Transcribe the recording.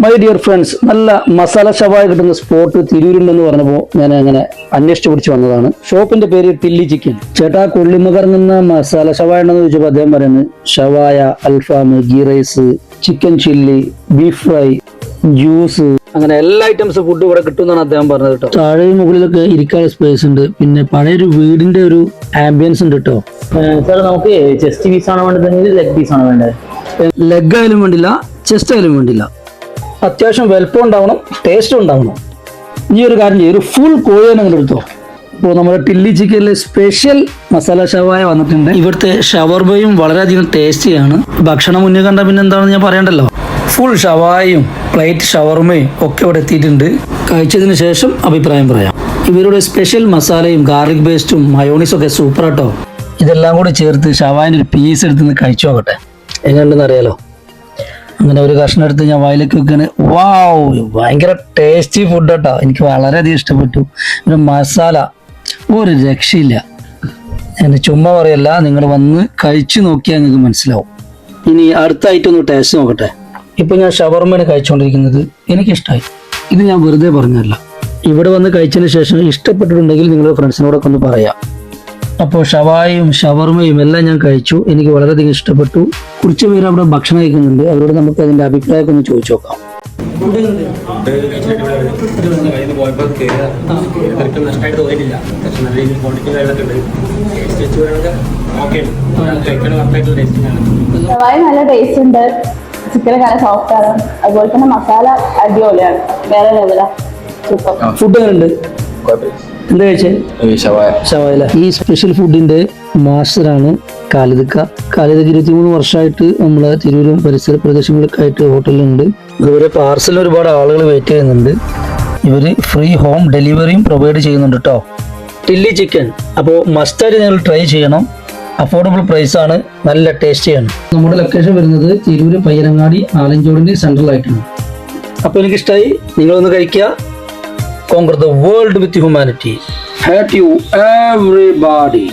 My dear friends, നല്ല മസാല ഷവായ കിട്ടുന്ന spot തിരൂരുണ്ടെന്ന് പറഞ്ഞപ്പോൾ ഞാൻ അങ്ങനെ അന്വേഷിച്ച് പിടിച്ച് വന്നതാണ്. ഷോപ്പിന്റെ പേര് ടില്ലി ചിക്കൻ. ചേട്ടാ, കൊള്ളിമ കറങ്ങുന്ന മസാല ഷവായ ഉണ്ടെന്ന് ചോദിച്ചപ്പോൾ അദ്ദേഹം പറയുന്നത് ഷവായ, അൽഫാം, ghee rice, chicken chilli, beef fry, juice, അങ്ങനെ എല്ലാ ഐറ്റംസ് ഫുഡ് ഇവിടെ കിട്ടുമെന്നാണ് അദ്ദേഹം പറഞ്ഞത് കേട്ടോ. താഴെയും മുകളിലൊക്കെ ഇരിക്കാനുള്ള സ്പേസ് ഉണ്ട്. പിന്നെ പഴയൊരു വീടിന്റെ ഒരു ആംബിയൻസ് ഉണ്ട് കേട്ടോ. സാർ, നമുക്ക് ചെസ്റ്റ് പീസ് ആണോ വേണ്ടത്, ലെഗ് പീസ് ആണോ വേണ്ടത്? ലെഗ് ആയാലും വേണ്ടില്ല, ചെസ്റ്റ് ആയാലും വേണ്ടില്ല. അത്യാവശ്യം വലുപ്പം ഉണ്ടാവണം, ടേസ്റ്റും ഉണ്ടാവണം. ഈ ഒരു കാര്യം ചെയ്യും, ഒരു ഫുൾ കോഴിയെ നിങ്ങൾ എടുത്തോ. ഇപ്പോൾ നമ്മുടെ ടില്ലി ചിക്കനിലെ സ്പെഷ്യൽ മസാല ഷവായ വന്നിട്ടുണ്ട്. ഇവിടുത്തെ ഷവർമയും വളരെയധികം ടേസ്റ്റിയാണ്. ഭക്ഷണം മുന്നേ കണ്ടാൽ പിന്നെ എന്താണെന്ന് ഞാൻ പറയണ്ടല്ലോ. ഫുൾ ഷവായും പ്ലേറ്റ് ഷവർമയും ഒക്കെ ഇവിടെ എത്തിയിട്ടുണ്ട്. കഴിച്ചതിന് ശേഷം അഭിപ്രായം പറയാം. ഇവരുടെ സ്പെഷ്യൽ മസാലയും ഗാർലിക് പേസ്റ്റും മയോണീസും ഒക്കെ സൂപ്പർ ആട്ടോ. ഇതെല്ലാം കൂടി ചേർത്ത് ഷവായിൻ്റെ ഒരു പീസ് എടുത്ത് കഴിച്ചു നോക്കട്ടെ, എങ്ങനെയുണ്ടെന്ന് അറിയാലോ. അങ്ങനെ ഒരു കഷ്ണം എടുത്ത് ഞാൻ വായിലേക്ക് വെക്കാണ്. വാവ്, ഭയങ്കര ടേസ്റ്റി ഫുഡ് കേട്ടോ. എനിക്ക് വളരെയധികം ഇഷ്ടപ്പെട്ടു. പിന്നെ മസാല ഒരു രക്ഷയില്ല. ഞാൻ ചുമ്മാ പറയല്ല, നിങ്ങൾ വന്ന് കഴിച്ചു നോക്കിയാൽ നിങ്ങൾക്ക് മനസ്സിലാവും. ഇനി അടുത്ത ഐറ്റം ഒന്ന് ടേസ്റ്റ് നോക്കട്ടെ. ഇപ്പൊ ഞാൻ ഷവർമയാണ് കഴിച്ചുകൊണ്ടിരിക്കുന്നത്. എനിക്കിഷ്ടമായി. ഇത് ഞാൻ വെറുതെ പറഞ്ഞല്ല. ഇവിടെ വന്ന് കഴിച്ചതിന് ശേഷം ഇഷ്ടപ്പെട്ടിട്ടുണ്ടെങ്കിൽ നിങ്ങളുടെ ഫ്രണ്ട്സിനോടൊക്കെ ഒന്ന് പറയാം. അപ്പോൾ ഷവായും ഷവർമയും എല്ലാം ഞാൻ കഴിച്ചു. എനിക്ക് വളരെയധികം ഇഷ്ടപ്പെട്ടു. കുറച്ച് പേര് അവിടെ ഭക്ഷണം കഴിക്കുന്നുണ്ട്. അവരോട് നമുക്ക് അതിന്റെ അഭിപ്രായമൊക്കെ ഒന്ന് ചോദിച്ചു നോക്കാം. ഷവായ നല്ല ടേസ്റ്റ് ഉണ്ട്. ചിക്കൻ നല്ല സോഫ്റ്റ് ആണ്. അതുപോലെ തന്നെ മസാല അടിപൊളിയാണ്. വേറെ ലെവലാ. സൂപ്പർ. ഫുഡ് എങ്ങനെയുണ്ട്? എന്താ കഴിച്ചേ? ഷവായ. ഈ സ്പെഷ്യൽ ഫുഡിന്റെ മാസ്റ്ററാണ് ഖാലിദ്ക്ക. 23 വർഷമായിട്ട് നമ്മളെ തിരൂരും പരിസര പ്രദേശങ്ങളിലൊക്കെ ആയിട്ട് ഹോട്ടലുണ്ട്. അതുപോലെ പാർസലിന് ഒരുപാട് ആളുകൾ വെയിറ്റ് ചെയ്യുന്നുണ്ട്. ഇവര് ഫ്രീ ഹോം ഡെലിവറിയും പ്രൊവൈഡ് ചെയ്യുന്നുണ്ട് കേട്ടോ. ടില്ലി ചിക്കൻ അപ്പോൾ മസ്റ്റായിട്ട് നിങ്ങൾ ട്രൈ ചെയ്യണം. അഫോർഡബിൾ പ്രൈസ് ആണ്, നല്ല ടേസ്റ്റിയാണ്. നമ്മുടെ ലൊക്കേഷൻ വരുന്നത് തിരൂര് പയ്യനങ്ങാടി ആലഞ്ചോടിന്റെ സെൻട്രൽ ആയിട്ടാണ്. അപ്പോൾ എനിക്കിഷ്ടമായി. നിങ്ങളൊന്ന് കഴിക്കുക. Conquer the world with humanity. Hate you, everybody.